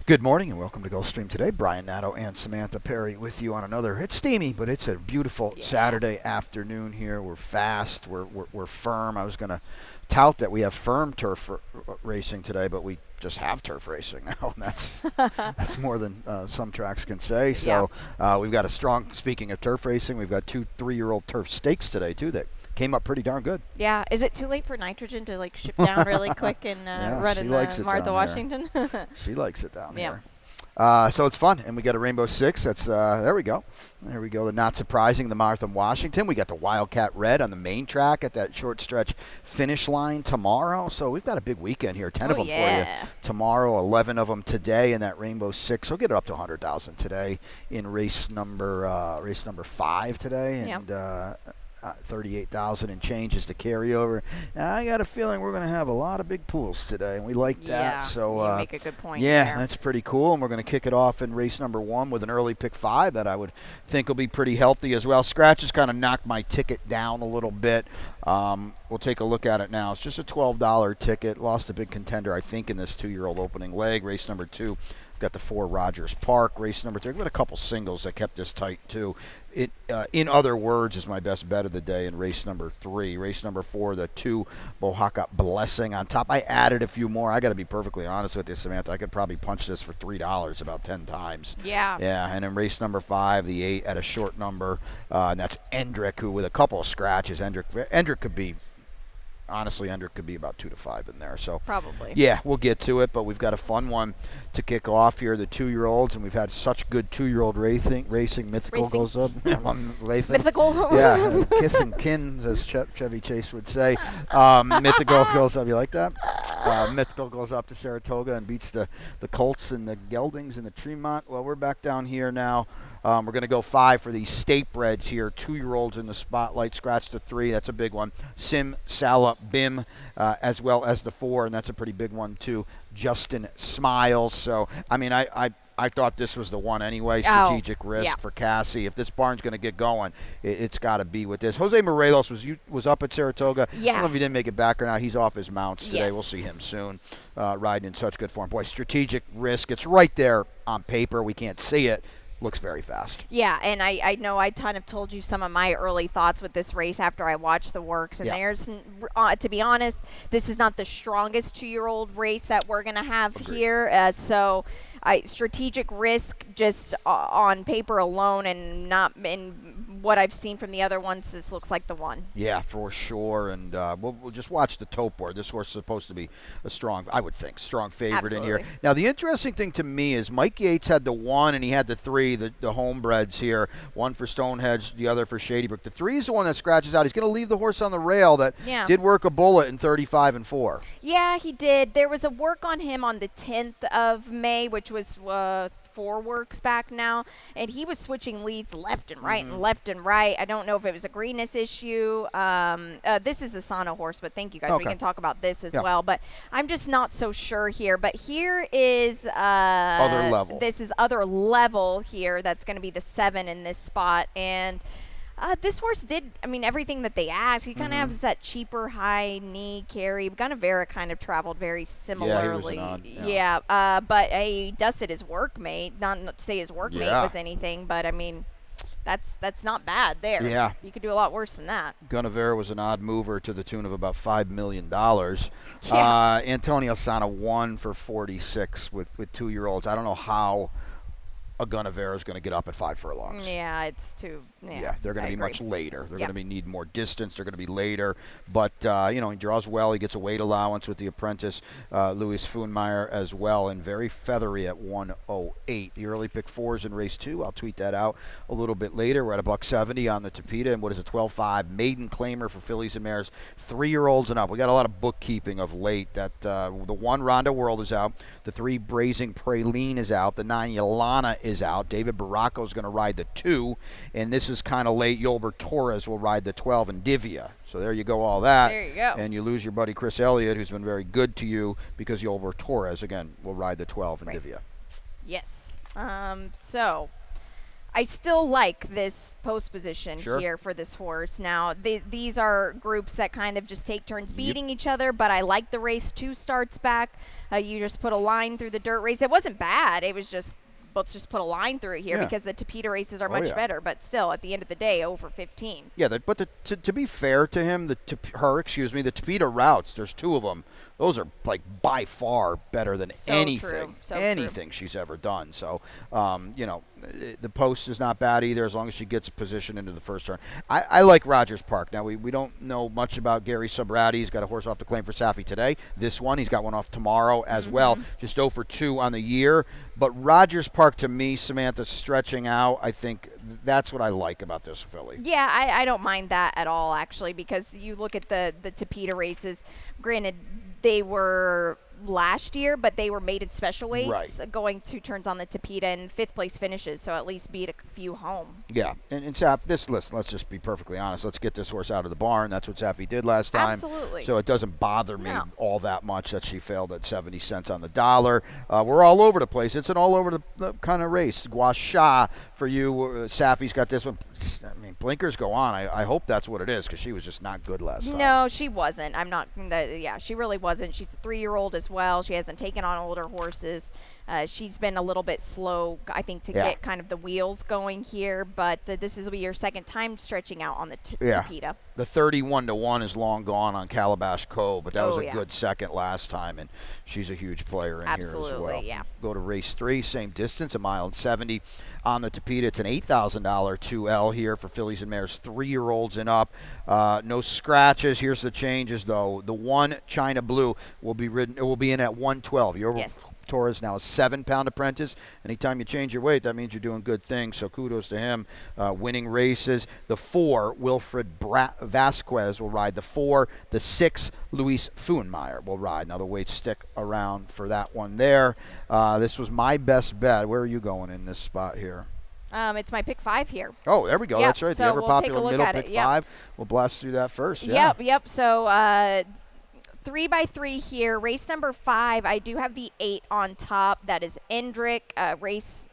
Good morning and welcome to Gulfstream today. Brian Nato and Samantha Perry with you on another. It's steamy, but it's a beautiful Saturday afternoon here. We're fast. We're firm. I was going to tout that we have firm turf racing today, but we just have turf racing now, and that's more than some tracks can say. So we've got a strong. Speaking of turf racing, we've got 2 3-year-old turf stakes today too that came up pretty darn good. Yeah. Is it too late for nitrogen to ship down really quick and run in Martha, Washington? She likes it down here. So it's fun, and we got a Rainbow Six. That's there we go. There we go. The not surprising, the Martha Washington. We got the Wildcat Red on the main track at that short stretch finish line tomorrow. So we've got a big weekend here. 10 of them for you tomorrow, 11 of them today in that Rainbow Six. So we'll get it up to 100,000 today in race number 5 today, and 38,000 and change is the carryover. Now, I got a feeling we're going to have a lot of big pools today, and we like that. So you make a good point. Yeah, that's pretty cool. And we're going to kick it off in race number 1 with an early pick 5 that I would think will be pretty healthy as well. Scratches kind of knocked my ticket down a little bit. We'll take a look at it now. It's just a $12 ticket. Lost a big contender, I think, in this 2-year-old opening leg. Race number 2. We've got the 4 Rogers Park. Race number 3. We've got a couple singles that kept this tight, too. It, in other words, is my best bet of the day in race number 3. Race number 4, the 2 Bohaca Blessing on top. I added a few more. I got to be perfectly honest with you, Samantha. I could probably punch this for $3 about 10 times. Yeah. Yeah, and in race number 5, the 8 at a short number, and that's Endrick, who with a couple of scratches, Endrick could be. Honestly, Hendrick could be about 2 to 5 in there. So probably. Yeah, we'll get to it, but we've got a fun one to kick off here, the 2-year-olds, and we've had such good 2-year-old racing. Mythical goes up. Mythical? Yeah, kith and kin, as Chevy Chase would say. Mythical goes up. You like that? Mythical goes up to Saratoga and beats the Colts and the Geldings and the Tremont. Well, we're back down here now. We're going to go 5 for these state breds here. 2-year-olds in the spotlight. Scratch the 3. That's a big one. Sim, Sala, Bim, as well as the 4, and that's a pretty big one too. Justin Smiles. So, I mean, I thought this was the one anyway. Strategic risk for Cassie. If this barn's going to get going, it's got to be with this. Jose Morelos was up at Saratoga. Yeah. I don't know if he didn't make it back or not. He's off his mounts today. Yes. We'll see him soon, riding in such good form. Boy, strategic risk. It's right there on paper. We can't see it. Looks very fast. Yeah, and I know I kind of told you some of my early thoughts with this race after I watched the works. And there's, to be honest, this is not the strongest 2-year-old race that we're going to have here. So strategic risk just on paper alone and not in what I've seen from the other ones, this looks like the one. Yeah, for sure. And we'll just watch the tote board. This horse is supposed to be a strong, I would think, strong favorite in here. Now, the interesting thing to me is Mike Yates had the 1 and he had the 3, the homebreds here. 1 for Stonehenge, the other for Shady Brook. The 3 is the one that scratches out. He's going to leave the horse on the rail that did work a bullet in 35 and 4. Yeah, he did. There was a work on him on the 10th of May, which was 4 works back now, and he was switching leads left and right and left and right. I don't know if it was a greenness issue. This is a Sano horse, but thank you guys. We can talk about this as well, but I'm just not so sure here. But here is other level. This is other level here. That's going to be the 7 in this spot, and this horse did, everything that they asked. He kind of has that cheaper high knee carry. Ganavera kind of traveled very similarly. But he dusted his workmate. Not to say his workmate was anything, but that's not bad there. Yeah. You could do a lot worse than that. Ganavera was an odd mover to the tune of about $5 million. Antonio Sana 1 for 46 with 2-year-olds. I don't know how a Ganavera is going to get up at 5 furlongs. Yeah, it's too. Yeah, they're going to be much later. They're going to need more distance. They're going to be later. But, he draws well. He gets a weight allowance with the apprentice, Louis Fuenmeyer, as well, and very feathery at 108. The early pick 4s in race 2. I'll tweet that out a little bit later. We're at $170 on the Tapeta, and what is a 12.5 maiden claimer for fillies and mares, 3-year-olds and up. We got a lot of bookkeeping of late. That the 1 Ronda World is out. The 3 Brazing Praline is out. The 9 Yolana is out. David Baracco is going to ride the 2, and this is kind of late. Yolbert Torres will ride the 12 and Divya. So there you go, all that. There you go. And you lose your buddy Chris Elliott, who's been very good to you, because Yolbert Torres, again, will ride the 12 and Divya. Yes. So I still like this post position Sure. here for this horse. Now, these are groups that kind of just take turns beating each other, but I like the race 2 starts back. You just put a line through the dirt race. It wasn't bad. It was just, let's just put a line through it here because the Tapeta races are much better. But still, at the end of the day, over 15. Yeah, but to be fair to him, the Tapeta routes, there's 2 of them. Those are like by far better than anything she's ever done. So, the post is not bad either as long as she gets positioned into the first turn. I like Rogers Park. Now, we don't know much about Gary Subrati. He's got a horse off the claim for Safi today. This one, he's got one off tomorrow as well. Just 0 for 2 on the year. But Rogers Park, to me, Samantha, stretching out, I think that's what I like about this filly. Yeah, I don't mind that at all, actually, because you look at the Tapeta races, granted, they were last year, but they were mated special weights, going 2 turns on the Tapeta and 5th place finishes, so at least beat a few home. Yeah, and Saf, let's just be perfectly honest. Let's get this horse out of the barn. That's what Safi did last time. Absolutely. So it doesn't bother me all that much that she failed at 70 cents on the dollar. We're all over the place. It's an all over the kind of race. Gua Sha for you. Safi's got this one. I mean, blinkers go on. I hope that's what it is because she was just not good last time. No, she wasn't. She really wasn't. She's a 3-year-old as well. She hasn't taken on older horses. She's been a little bit slow, I think, to get kind of the wheels going here. But this will be your second time stretching out on the Tapeta. The 31-1 is long gone on Calabash Cove, but that was a good second last time, and she's a huge player in here as well. Absolutely, yeah. Go to race 3, same distance, 1.70 on the Tapeta. It's an $8,000 2L here for fillies and mares, 3-year-olds and up. No scratches. Here's the changes, though. The 1 China Blue will be ridden. It will be in at 112. Yes. Torres now a 7-pound apprentice. Anytime you change your weight, that means you're doing good things. So kudos to him. Winning races. The 4 Wilfred Vasquez will ride. The 4, the 6 Luis Fuenmeyer will ride. Now the weights stick around for that one there. This was my best bet. Where are you going in this spot here? It's my pick 5 here. Oh, there we go. Yep. That's right. So the ever popular middle pick 5. We'll blast through that first. Yep. So 3x3 here. Race number 5. I do have the 8 on top. That is Endrick. Race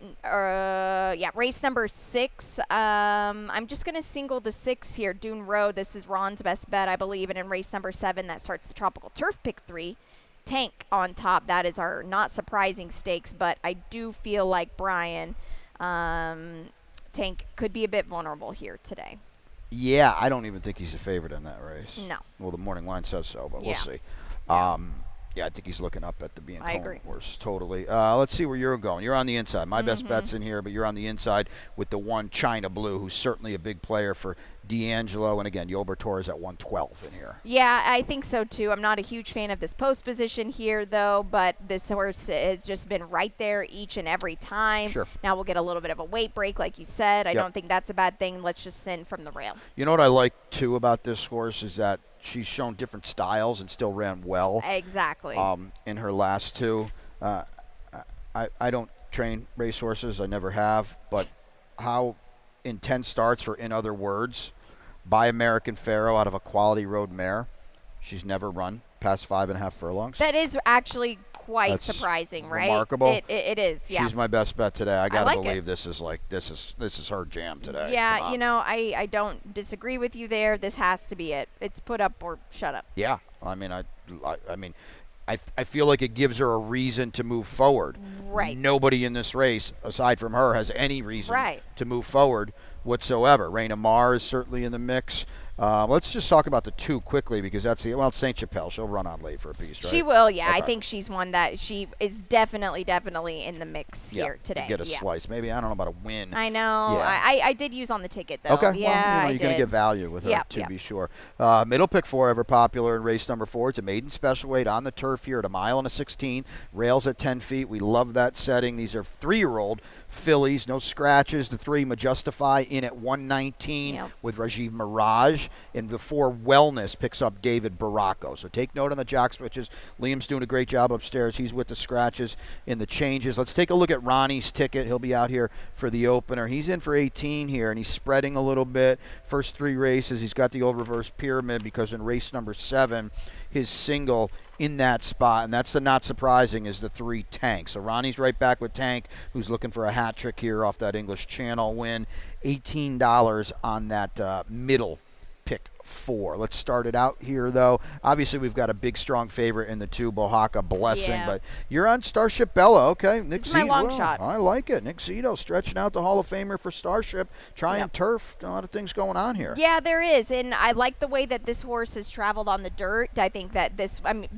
number 6. I'm just going to single the 6 here. Dune Road. This is Ron's best bet, I believe. And in race number 7, that starts the Tropical Turf pick 3. Tank on top. That is our not surprising stakes, but I do feel like Brian Tank could be a bit vulnerable here today. Yeah, I don't even think he's a favorite in that race. No. Well, the morning line says so, but we'll see. Yeah, I think he's looking up at the Biancone horse. Totally. Let's see where you're going. You're on the inside. My best bet's in here, but you're on the inside with the 1 China Blue, who's certainly a big player for D'Angelo. And again, Yolbert Torres at 112 in here. Yeah, I think so too. I'm not a huge fan of this post position here, though, but this horse has just been right there each and every time. Sure. Now we'll get a little bit of a weight break, like you said. I don't think that's a bad thing. Let's just send from the rail. You know what I like, too, about this horse is that she's shown different styles and still ran well. Exactly. In her last 2. I don't train racehorses. I never have. But how intense starts for In Other Words by American Pharoah out of a Quality Road mare. She's never run past 5.5 furlongs. That is actually quite surprising, right? Remarkable. It is, yeah. She's my best bet today. I gotta like believe this is her jam today. Yeah, I don't disagree with you there. This has to be it. It's put up or shut up. Yeah, I mean, I feel like it gives her a reason to move forward. Right. Nobody in this race, aside from her, has any reason to move forward whatsoever. Raina Mar is certainly in the mix. Let's just talk about the 2 quickly because that's St. Chapelle. She'll run on late for a piece, right? She will, yeah. Okay. I think she's one that she is definitely in the mix here today. To get a slice. Maybe, I don't know about a win. I know. Yeah. I did use on the ticket, though. Okay. Yeah, you're going to get value with her, to be sure. Middle pick 4, ever popular in race number 4. It's a maiden special weight on the turf here at 1.16 miles. Rails at 10 feet. We love that setting. These are 3-year-old fillies. No scratches. The 3 Majustify in at 119 with Rajiv Mirage. And the 4 Wellness picks up David Baracco. So take note on the jock switches. Liam's doing a great job upstairs. He's with the scratches in the changes. Let's take a look at Ronnie's ticket. He'll be out here for the opener. He's in for 18 here, and he's spreading a little bit. First 3 races, he's got the old reverse pyramid because in race number 7, his single in that spot, and that's the not surprising, is the 3 Tank. So Ronnie's right back with Tank, who's looking for a hat trick here off that English Channel win. $18 on that middle pick 4. Let's start it out here, though. Obviously, we've got a big, strong favorite in the 2, Bohaka Blessing, but you're on Starship Bella. Okay, Nick Zito. My long shot. I like it. Nick Zito stretching out the Hall of Famer for Starship, trying turf. A lot of things going on here. Yeah, there is, and I like the way that this horse has traveled on the dirt. I think that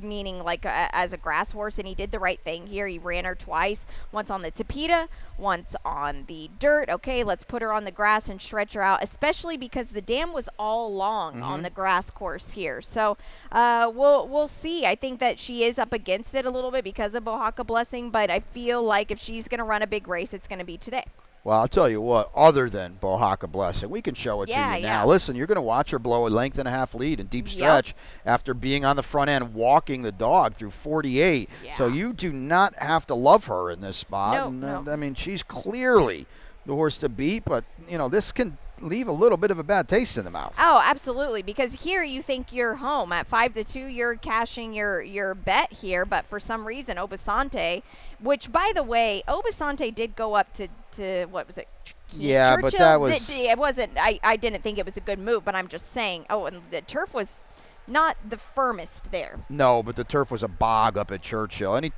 meaning like as a grass horse, and he did the right thing here. He ran her twice, once on the Tapeta, once on the dirt. Okay, let's put her on the grass and stretch her out, especially because the dam was all long on the grass course here. So we'll see. I think that she is up against it a little bit because of Bohaka Blessing, but I feel like if she's going to run a big race, it's going to be today. Well, I'll tell you what, other than Bohaka Blessing, we can show it to you now. Listen, you're going to watch her blow a length and a half lead in deep stretch after being on the front end walking the dog through 48. So you do not have to love her in this spot. No. I mean, she's clearly the horse to beat, but, this can leave a little bit of a bad taste in the mouth. Oh, absolutely, because here you think you're home. At 5-2, you're cashing your bet here, but for some reason, Obasante, which, by the way, Obasante did go up to what was it? Yeah, Churchill? But that was... It wasn't, I didn't think it was a good move, but I'm just saying, and the turf was not the firmest there. No, but the turf was a bog up at Churchill. I'm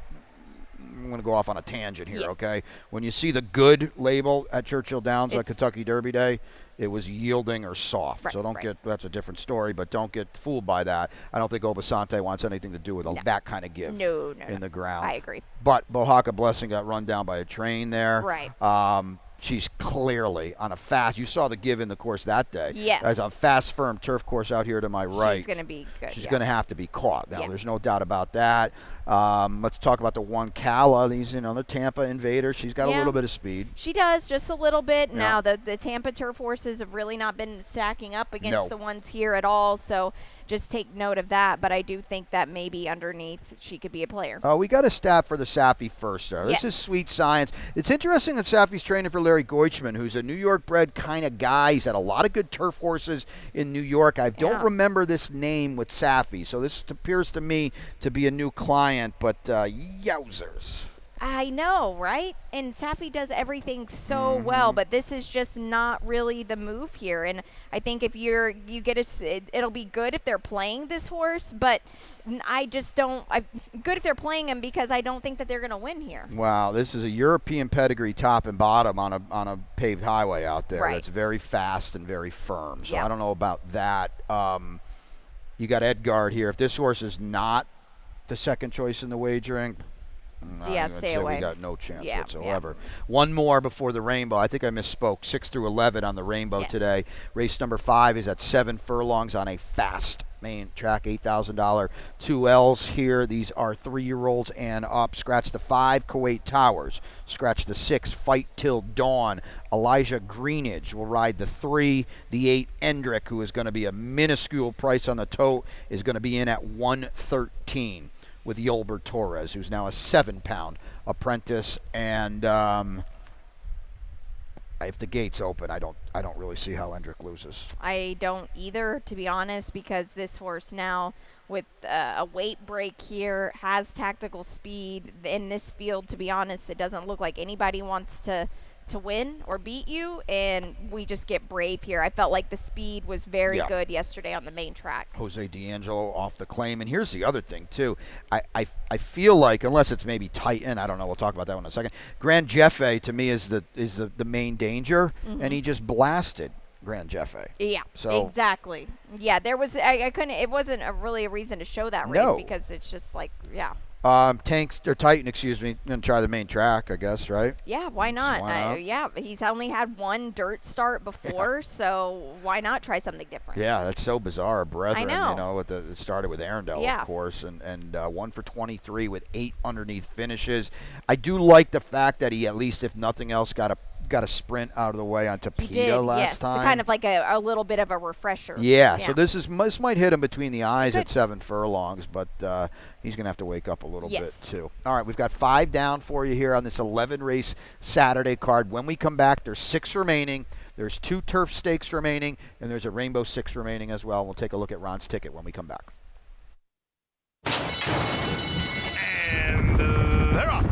going to go off on a tangent here, okay? When you see the good label at Churchill Downs on Kentucky Derby Day, it was yielding or soft. So don't get, that's a different story, but don't get fooled by that. I don't think Obasante wants anything to do with that kind of give in the ground. I agree. But Bohaka Blessing got run down by a train there. Right. She's clearly on a fast. You saw the give in the course that day. Yes. There's a fast, firm turf course out here to my right. She's going to be good. She's going to have to be caught. Now, there's no doubt about that. Let's talk about the 1 Cala. These, the Tampa Invader. She's got a little bit of speed. She does, just a little bit. Now, the Tampa turf horses have really not been stacking up against the ones here at all, so just take note of that. But I do think that maybe underneath she could be a player. Oh, we got a stat for the Safi first, though. This is Sweet Science. It's interesting that Safi's training for Larry Goichman, who's a New York-bred kind of guy. He's had a lot of good turf horses in New York. I don't remember this name with Safi, so this appears to me to be a new client, but yowzers. I know, right? And Safi does everything so well, but this is just not really the move here. And I think if you get it'll be good if they're playing this horse, but I just don't. Good if they're playing him because I don't think that they're going to win here. Wow, this is a European pedigree top and bottom on a paved highway out there. That's very fast and very firm. So I don't know about that. You got Edgard here. If this horse is not the second choice in the wagering, stay away. We got no chance whatsoever. One more before the Rainbow. I think I misspoke. 6 through 11 on the Rainbow today. Race number 5 is at 7 furlongs on a fast main track. $8,000. 2 L's here. These are 3-year-olds and up. Scratch the 5, Kuwait Towers. Scratch the 6, Fight Till Dawn. Elijah Greenidge will ride the 3. The 8, Endrick, who is going to be a minuscule price on the tote, is going to be in at 113. With Yolbert Torres, who's now a 7-pound apprentice, and if the gate's open, I don't really see how Endrick loses. I don't either, to be honest, because this horse now with a weight break here has tactical speed in this field. To be honest, it doesn't look like anybody wants to win or beat you, and we just get brave here. I felt like the speed was very good yesterday on the main track. Jose D'Angelo off the claim, and here's the other thing too. I feel like, unless it's maybe Titan, I don't know. We'll talk about that one in a second. Grand Jefe to me is the main danger, and he just blasted Grand Jefe. Yeah, so exactly. Yeah, there was I couldn't. It wasn't really a reason to show that race because it's just like Tanks or Titan, excuse me, going to try the main track, I guess, right? Yeah, why not? Yeah, he's only had one dirt start before, so why not try something different? Yeah, that's so bizarre. Brethren, I know. It started with Arundel, of course, and 1 for 23 with 8 underneath finishes. I do like the fact that he, at least if nothing else, got a sprint out of the way on Tapeta last time. Kind of like a little bit of a refresher. Yeah, so this might hit him between the eyes at 7 furlongs, but he's going to have to wake up a little bit too. All right, we've got 5 down for you here on this 11-race Saturday card. When we come back, there's 6 remaining. There's 2 turf stakes remaining, and there's a Rainbow 6 remaining as well. We'll take a look at Ron's ticket when we come back. And they're off.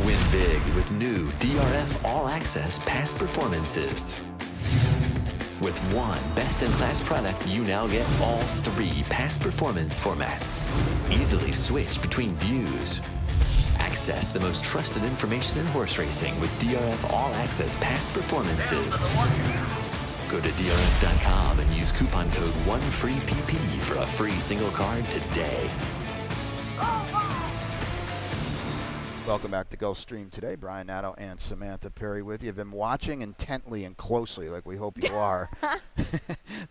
Win big with new DRF All Access Past Performances. With one best-in-class product, you now get all 3 past performance formats. Easily switch between views. Access the most trusted information in horse racing with DRF All Access Past Performances. Go to DRF.com and use coupon code 1FREEPP for a free single card today. Welcome back to Gulfstream today. Brian Nadeau and Samantha Perry with you. You've been watching intently and closely, like we hope you are,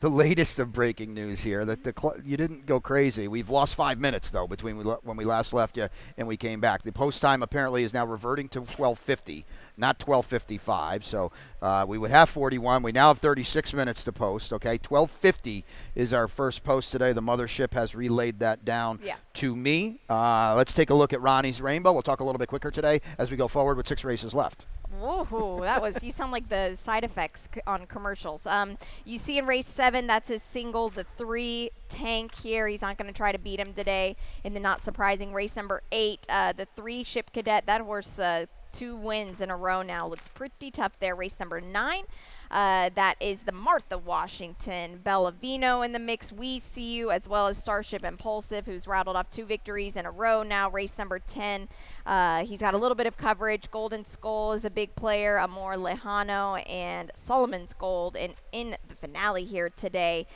the latest of breaking news here. That you didn't go crazy. We've lost 5 minutes, though, between when we last left you and we came back. The post time apparently is now reverting to 12:50, not 12:55. So we would have 41. We now have 36 minutes to post, okay? 12:50 is our first post today. The mothership has relayed that down to me. Let's take a look at Ronnie's Rainbow. We'll talk a little bit quicker today as we go forward with 6 races left. Whoa, that was, you sound like the side effects on commercials. You see in race 7, that's his single, the 3 Tank here. He's not going to try to beat him today in the not surprising race number 8. The 3 Ship Cadet, that horse 2 wins in a row now. Looks pretty tough there. Race number 9. That is the Martha Washington. Bellavino in the mix. We See You, as well as Starship Impulsive, who's rattled off 2 victories in a row now. Race number 10. He's got a little bit of coverage. Golden Skull is a big player. Amor Lejano and Solomon's Gold in the finale here today.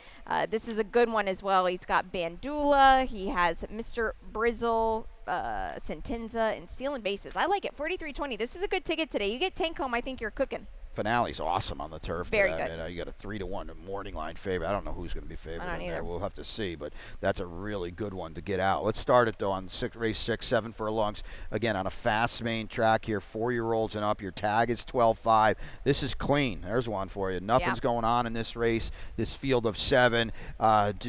This is a good one as well. He's got Bandula. He has Mr. Brizzle, Sentenza, and Stealing Bases. I like it. 43.20. This is a good ticket today. You get Tank home, I think you're cooking. Finale's awesome on the turf. Very today. good. I mean, you got a 3-1 morning line favorite. I don't know who's going to be favored in there. We'll have to see, but that's a really good one to get out. Let's start it though on race 6, 7 furlongs. Again, on a fast main track here, 4-year-olds and up. Your tag is 12.5. This is clean. There's one for you. Nothing's going on in this race. This field of 7,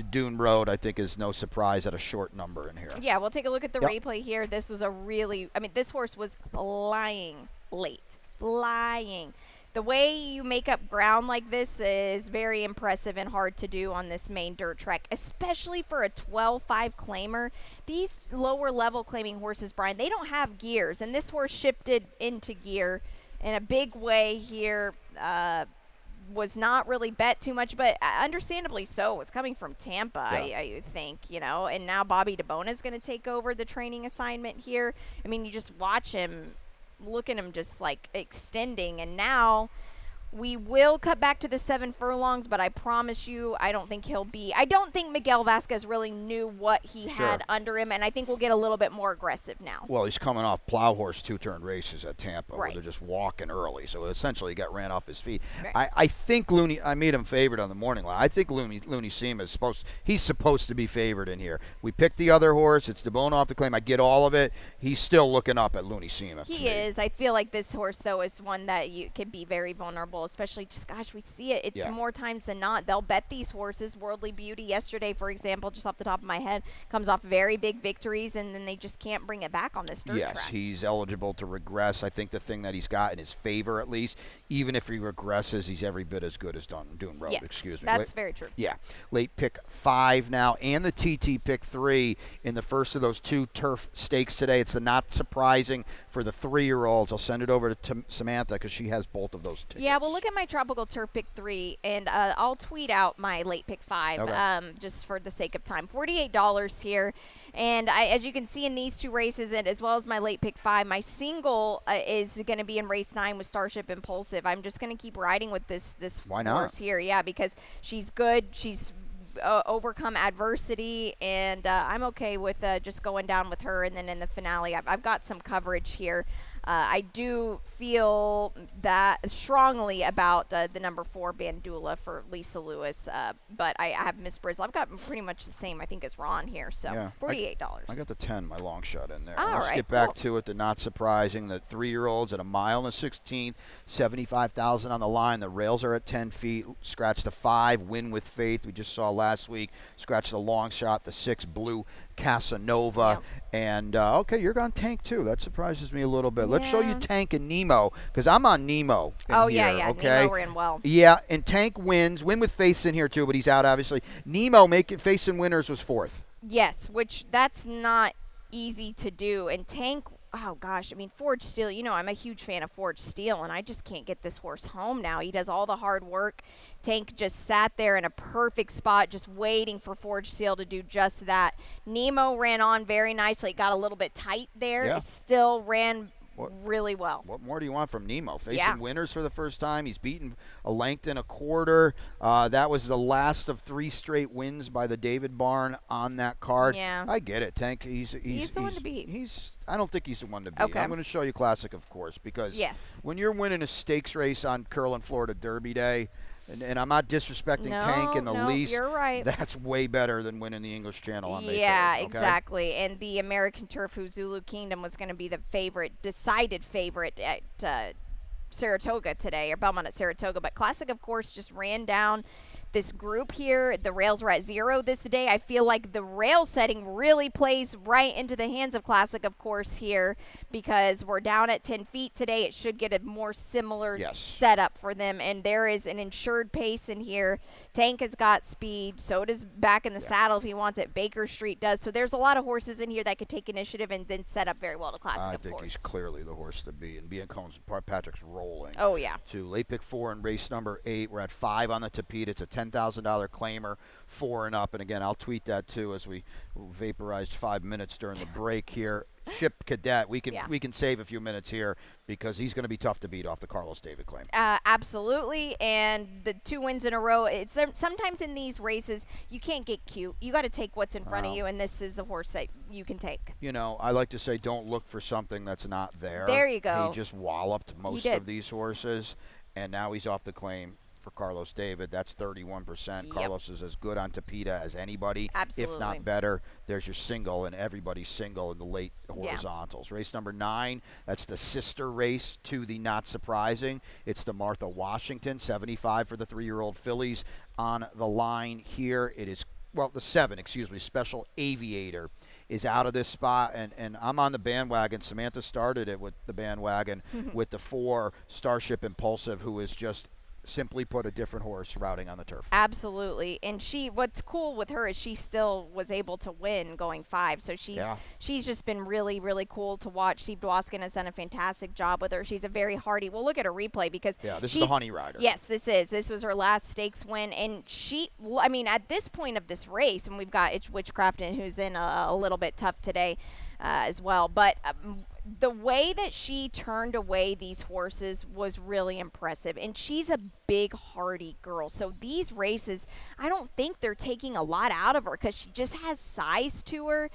Dune Road, I think, is no surprise at a short number in here. Yeah, we'll take a look at the replay here. This was this horse was flying late. Flying. The way you make up ground like this is very impressive and hard to do on this main dirt track, especially for a 12.5 claimer. These lower level claiming horses, Brian, they don't have gears, and this horse shifted into gear in a big way here. Was not really bet too much, but understandably so. It was coming from Tampa, I think, and now Bobby DeBona is going to take over the training assignment here. I mean, you just watch him. Look at him just like extending, and now we will cut back to the 7 furlongs, but I promise you, I don't think Miguel Vasquez really knew what he had under him, and I think we'll get a little bit more aggressive now. Well, he's coming off plow horse 2-turn races at Tampa where they're just walking early, so essentially he got ran off his feet. Right. I think I made him favored on the morning line. I think Looney Seam is supposed to be favored in here. We picked the other horse. It's DeBona off the claim. I get all of it. He's still looking up at Looney Seam. He is. I feel like this horse, though, is one that you could be very vulnerable, especially we see it. It's more times than not. They'll bet these horses. Worldly Beauty yesterday, for example, just off the top of my head, comes off very big victories, and then they just can't bring it back on this dirt track. Yes, he's eligible to regress. I think the thing that he's got in his favor, at least, even if he regresses, he's every bit as good as Dune Road. Yes, excuse me. That's very true. Yeah. Late pick 5 now, and the TT pick 3 in the first of those 2 turf stakes today. It's the not surprising for the 3-year-olds. I'll send it over to Samantha because she has both of those tickets. Yeah, well, look at my Tropical Turf pick 3, and I'll tweet out my late pick 5 just for the sake of time. $48 here, and as you can see in these 2 races, and as well as my late pick 5, my single is going to be in race 9 with Starship Impulsive. I'm just going to keep riding with this horse here, because she's good. She's overcome adversity, and I'm okay with just going down with her, and then in the finale I've got some coverage here. I do feel that strongly about the number 4 Bandula for Lisa Lewis, but I have Miss Brizzle. I've got pretty much the same, I think, as Ron here, so Yeah. $48. I got the 10, my long shot in there. All Let's right, get back cool. to it. The not surprising, the 3-year-olds at a mile and a 16th, 75,000 on the line. The rails are at 10 feet. Scratch the 5, Win with Faith. We just saw last week. Scratch the long shot, the 6, Blue Casanova. And, okay, you're on Tank, too. That surprises me a little bit. Let's show you Yeah. Tank and Nemo, because I'm on Nemo in Oh, here, yeah. okay? Nemo ran well. Yeah, and Tank wins. Win with Faith's in here, too, but he's out, obviously. Nemo, facing winners, was 4th. Yes, which that's not easy to do. And Tank, oh gosh, I mean, Forge Steel, I'm a huge fan of Forge Steel, and I just can't get this horse home now. He does all the hard work. Tank just sat there in a perfect spot, just waiting for Forge Steel to do just that. Nemo ran on very nicely. It got a little bit tight there. Yeah. It still ran really well. What more do you want from Nemo? Facing Yeah. winners for the first time. He's beaten a length and a quarter. That was the last of 3 straight wins by the David Barn on that card. Yeah. I get it, Tank. He's the one to beat. I don't think he's the one to beat. Okay. I'm going to show you Classic, of course, because Yes. when you're winning a stakes race on Curlin, Florida Derby Day, and I'm not disrespecting Tank in the No, least. you're right. That's way better than winning the English Channel on May 3rd, Yeah, okay? exactly. And the American Turf, who Zulu Kingdom was going to be the decided favorite at Saratoga today, or Belmont at Saratoga. But Classic, of course, just ran down this group here. The rails were at 0 this day. I feel like the rail setting really plays right into the hands of Classic, of course, here, because we're down at 10 feet today. It should get a more similar setup for them. And there is an insured pace in here. Tank has got speed. So does Back in the Saddle if he wants it. Baker Street does. So there's a lot of horses in here that could take initiative and then set up very well to Classic, I of think course. he's clearly the horse to beat. And Biancone's Patrick's rolling. Oh, yeah. To late pick 4 in race number 8. We're at 5 on the Tapete. It's a $10,000 claimer, 4 and up. And again, I'll tweet that too as we vaporized 5 minutes during the break here. Ship Cadet, we can save a few minutes here because he's going to be tough to beat off the Carlos David claim. Absolutely, and the 2 wins in a row. It's sometimes in these races you can't get cute. You got to take what's in front of you, and this is a horse that you can take. I like to say don't look for something that's not there. There you go. He just walloped most of these horses, and now he's off the claim for Carlos David. That's 31%. Yep. Carlos is as good on Tapeta as anybody, Absolutely. if not better. There's your single, and everybody's single in the late horizontals. Race number 9, that's the sister race to the Not Surprising. It's the Martha Washington, 75 for the 3-year-old fillies on the line here. It is, the 7, Special Aviator is out of this spot, and I'm on the bandwagon. Samantha started it with the bandwagon with the 4 Starship Impulsive, who is just simply put a different horse routing on the turf. Absolutely. And what's cool with her is she still was able to win going 5. So she's just been really, really cool to watch. Steve Dwoskin has done a fantastic job with her. She's a very hardy. We'll look at her replay because this is the Honey Rider. Yes, this was her last stakes win. And at this point of this race, and we've got Itch Witchcraft who's in a little bit tough today as well. But the way that she turned away these horses was really impressive. And she's a big, hardy girl. So these races, I don't think they're taking a lot out of her because she just has size to her.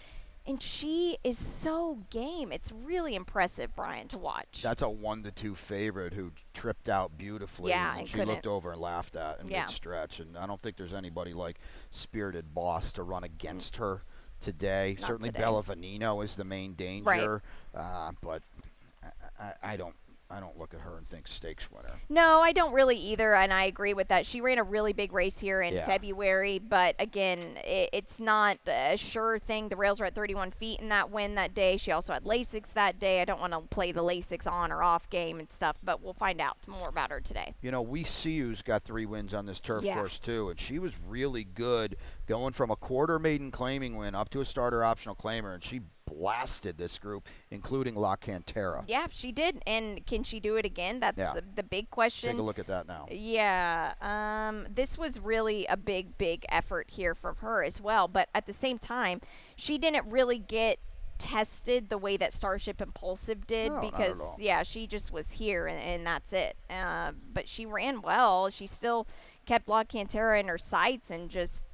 And she is so game. It's really impressive, Brian, to watch. That's a 1-2 favorite who tripped out beautifully. Yeah, and and she looked over and laughed at in mid-stretch. And I don't think there's anybody like Spirited Boss to run against her today. Not Certainly today. Bella Veneno is the main danger, but I don't look at her and think stakes winner. No, I don't really either, and I agree with that. She ran a really big race here in February, but again, it's not a sure thing. The rails were at 31 feet in that win that day. She also had Lasix that day. I don't want to play the Lasix on or off game and stuff, but we'll find out more about her today. We see who's got 3 wins on this turf course too, and she was really good going from a quarter maiden claiming win up to a starter optional claimer, and she blasted this group, including La Cantera. Yeah, she did. And can she do it again? That's the big question. Take a look at that now. Yeah. This was really a big, big effort here from her as well. But at the same time, she didn't really get tested the way that Starship Impulsive did because, she just was here and that's it. But she ran well. She still kept La Cantera in her sights and just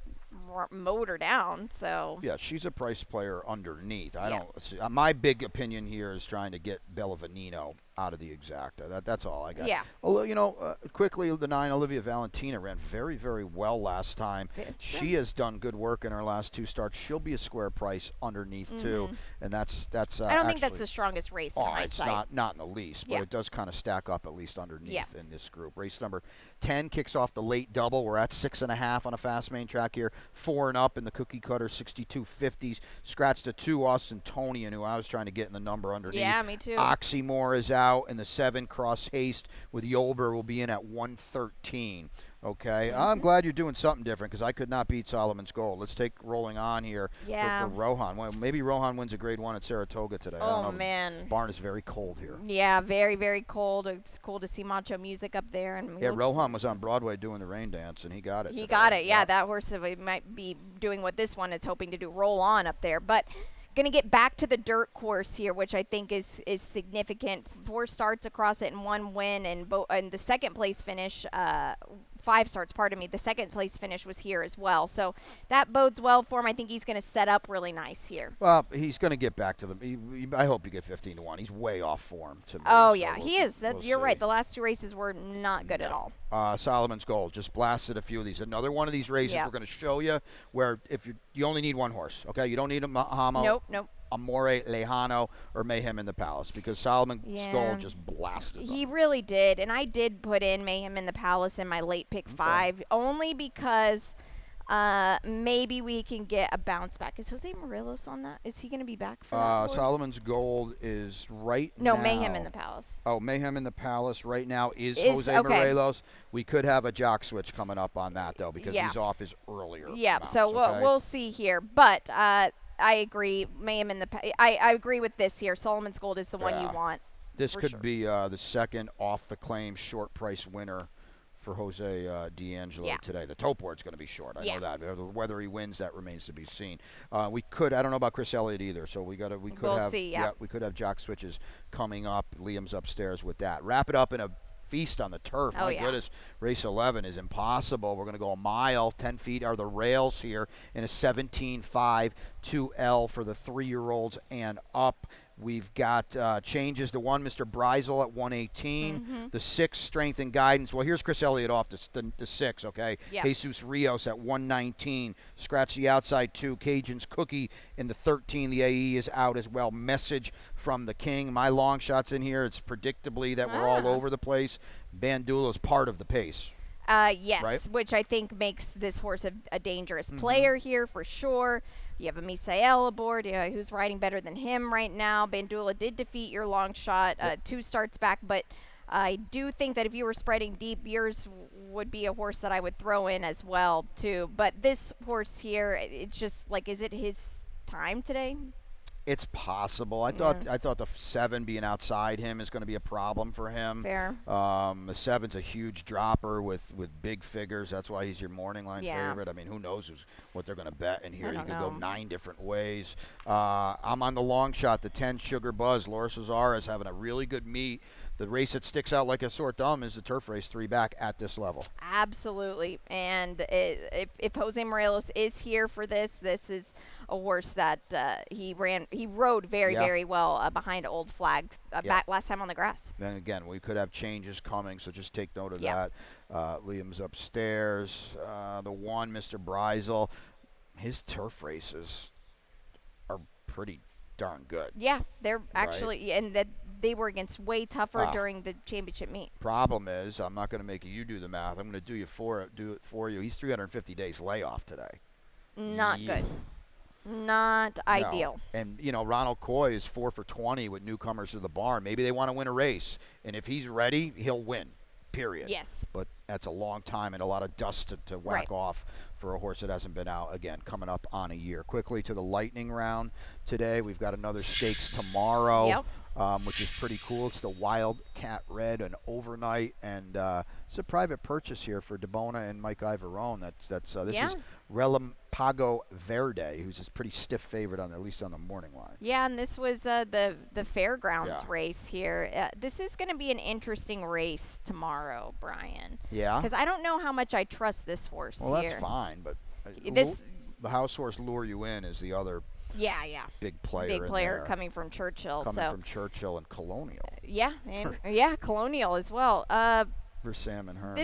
motor down. So Yeah, she's a price player underneath. I Yeah. don't see, my big opinion here is trying to get Bella Veneno out of the exacta. That's all I got. Yeah. Although, quickly, the 9 Olivia Valentina ran very, very well last time. She has done good work in her last 2 starts. She'll be a square price underneath too, and that's. I don't think that's the strongest race in It's hindsight. not in the least, but Yeah. it does kind of stack up at least underneath Yeah. in this group. Race number 10 kicks off the late double. We're at 6.5 on a fast main track here. 4 and up in the cookie cutter 6250s. Scratched a 2 Austin Tonian, who I was trying to get in the number underneath. Yeah, me too. Oxymore is out, and the 7 Cross Haste with Yolber will be in at 113. Okay, I'm glad you're doing something different because I could not beat Solomon's Gold. Let's take rolling on here for Rohan. Well, maybe Rohan wins a grade 1 at Saratoga today. I don't know. Man. Barn is very cold here. Yeah, very, very cold. It's cool to see Macho Music up there. And Yeah, Rohan was on Broadway doing the rain dance, and he got it. He got it. Yeah, that horse might be doing what this one is hoping to do, roll on up there. But going to get back to the dirt course here, which I think is significant. 4 starts across it and 1 win, and the second place finish. 5 starts, pardon me. The second place finish was here as well. So that bodes well for him. I think he's going to set up really nice here. Well, he's going to get back to the. I hope you get 15-1. He's way off form to me. Oh, so yeah, he is. we'll You're see. right. The last 2 races were not good at all. Solomon's Gold just blasted a few of these. Another one of these races Yep. we're going to show you where if you only need 1 horse. Okay, you don't need a Mahamo. Nope. Amore, Lejano, or Mayhem in the Palace because Solomon's Yeah. Gold just blasted them. He really did, and I did put in Mayhem in the Palace in my late pick 5, only because maybe we can get a bounce back. Is Jose Morelos on that? Is he going to be back for that horse? Solomon's Gold is right now. No, Mayhem in the Palace. Oh, Mayhem in the Palace right now is Is- Jose okay. Morelos. We could have a jock switch coming up on that, though, because Yeah. he's off his earlier Yeah, mounts, so okay? we'll see here. But I agree. Mayhem in the I agree with this here. Solomon's Gold is the one you Yeah. want. This for could sure. be the second off-the-claim short price winner for Jose D'Angelo Yeah. today. The tote board's going to be short. I Yeah. know that. Whether he wins, that remains to be seen. We could. I don't know about Chris Elliott either. So we could We'll have. see, yeah. We could have jock switches coming up. Liam's upstairs with that. Wrap it up in a feast on the turf. Oh, My yeah. goodness, race 11 is impossible. We're going to go a mile. 10 feet are the rails here in a 17.5 2L for the 3-year-olds and up. We've got changes to 1, Mr. Breisel at 118. The 6, Strength and Guidance. Well, here's Chris Elliott off the 6, okay? Yeah. Jesus Rios at 119. Scratch the outside 2. Cajun's Cookie in the 13. The AE is out as well. Message from the King. My long shots in here. It's predictably that we're all over the place. Bandula is part of the pace. Yes, Right? which I think makes this horse a dangerous player here for sure. You have a Misael aboard, who's riding better than him right now. Bandula did defeat your long shot 2 starts back, but I do think that if you were spreading deep, yours would be a horse that I would throw in as well, too. But this horse here, it's just like, is it his time today? It's possible. I thought the 7 being outside him is going to be a problem for him. Fair. The 7's a huge dropper with big figures. That's why he's your morning line Yeah. favorite. I mean, who knows what they're going to bet in here? I You don't could go know. 9 different ways. I'm on the long shot, the 10 Sugar Buzz. Laura Cesar is having a really good meet. The race that sticks out like a sore thumb is the turf race 3 back at this level. Absolutely. And if Jose Morelos is here for this is a horse that he rode very, Yeah. very well behind Old Flag back last time on the grass. Then again, we could have changes coming, so just take note of Yeah. that. Liam's upstairs. The 1, Mr. Breisel, his turf races are pretty darn good. Yeah, they're actually, and that they were against way tougher during the championship meet. Problem is, I'm not going to make you do the math. I'm going to do it for you. He's 350 days layoff today. Not Yeah. good. Not ideal. No. And, Ronald Coy is 4 for 20 with newcomers to the barn. Maybe they want to win a race. And if he's ready, he'll win, period. Yes. But that's a long time and a lot of dust to whack Right. off for a horse that hasn't been out, again, coming up on a year. Quickly to the lightning round today. We've got another stakes tomorrow. Yep. Which is pretty cool. It's the Wildcat Red, an overnight, and it's a private purchase here for DeBona and Mike Ivorone. This Yeah. is Relampago Verde, who's a pretty stiff favorite at least on the morning line. Yeah, and this was the fairgrounds Yeah. race here. This is going to be an interesting race tomorrow, Brian. Yeah. Because I don't know how much I trust this horse Well, here. that's fine, but This the house horse Lure You In is the other Yeah. big player. Big in player there. coming from Churchill. Coming from Churchill and Colonial. Yeah, and Colonial as well. For Sam and Herm.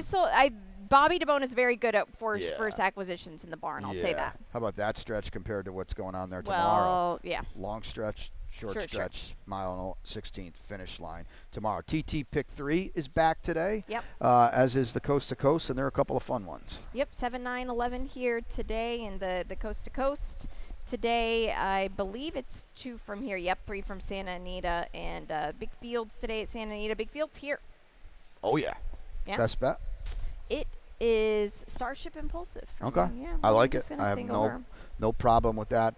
Bobby DeBone is very good at Yeah. first acquisitions in the barn. I'll say that. How about that stretch compared to what's going on there tomorrow? Well, yeah. Long stretch, short Short stretch, mile and 16th finish line tomorrow. TT Pick 3 is back today. Yep. As is the Coast to Coast, and there are a couple of fun ones. Yep, 7, 9, 11 here today in the Coast to Coast. Today, I believe it's 2 from here. Yep, 3 from Santa Anita. And Big Fields today at Santa Anita. Big Fields here. Oh, yeah. Yeah. Best bet? It is Starship Impulsive. Okay. Yeah, I like I'm it. just gonna I have sing over 'em. no problem with that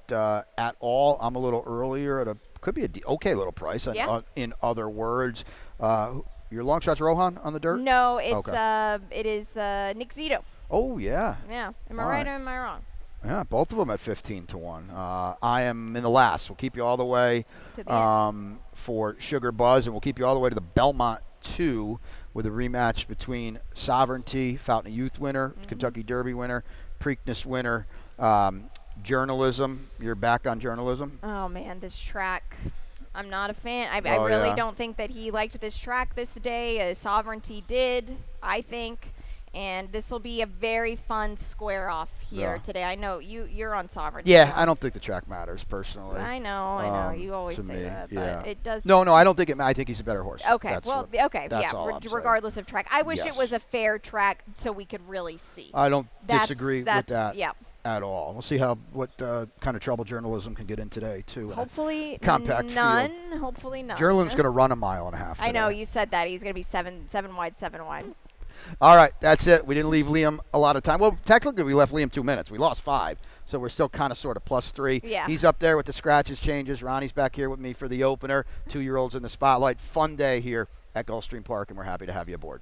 at all. I'm a little earlier at could be okay little price. Yeah. In other words, your long shots Rohan on the dirt? No, it's Okay. it is Nick Zito. Oh, yeah. Yeah. Am I All right right. or am I wrong? Yeah, both of them at 15 to 1. I am in the last. We'll keep you all the way To the end. for Sugar Buzz, and we'll keep you all the way to the Belmont 2 with a rematch between Sovereignty, Fountain of Youth winner, Kentucky Derby winner, Preakness winner, journalism. You're back on journalism? Oh, man, this track. I'm not a fan. I Oh, really yeah. don't think that he liked this track this day. Sovereignty did, I think. And this will be a very fun square off here Yeah. today. I know you're on Sovereignty. Yeah, I don't think the track matters personally. I know. You always to say me, that, yeah. but it does. No, I don't think it. I think he's a better horse. Okay. That's Well, what- okay. that's Yeah. all I'm saying. Regardless of track, I wish it Yes. was a fair track so we could really see. I don't That's- disagree with that's- that yeah. at all. We'll see what kind of trouble journalism can get in today too. Hopefully compact field. none. Hopefully none. Journalism's going to run a mile and a half. I know today. you said that he's going to be seven wide, 7 wide. All right, that's it. We didn't leave Liam a lot of time. Well, technically, we left Liam 2 minutes. We lost 5, so we're still kind of sort of +3. Yeah. He's up there with the scratches changes. Ronnie's back here with me for the opener. 2-year-olds in the spotlight. Fun day here at Gulfstream Park, and we're happy to have you aboard.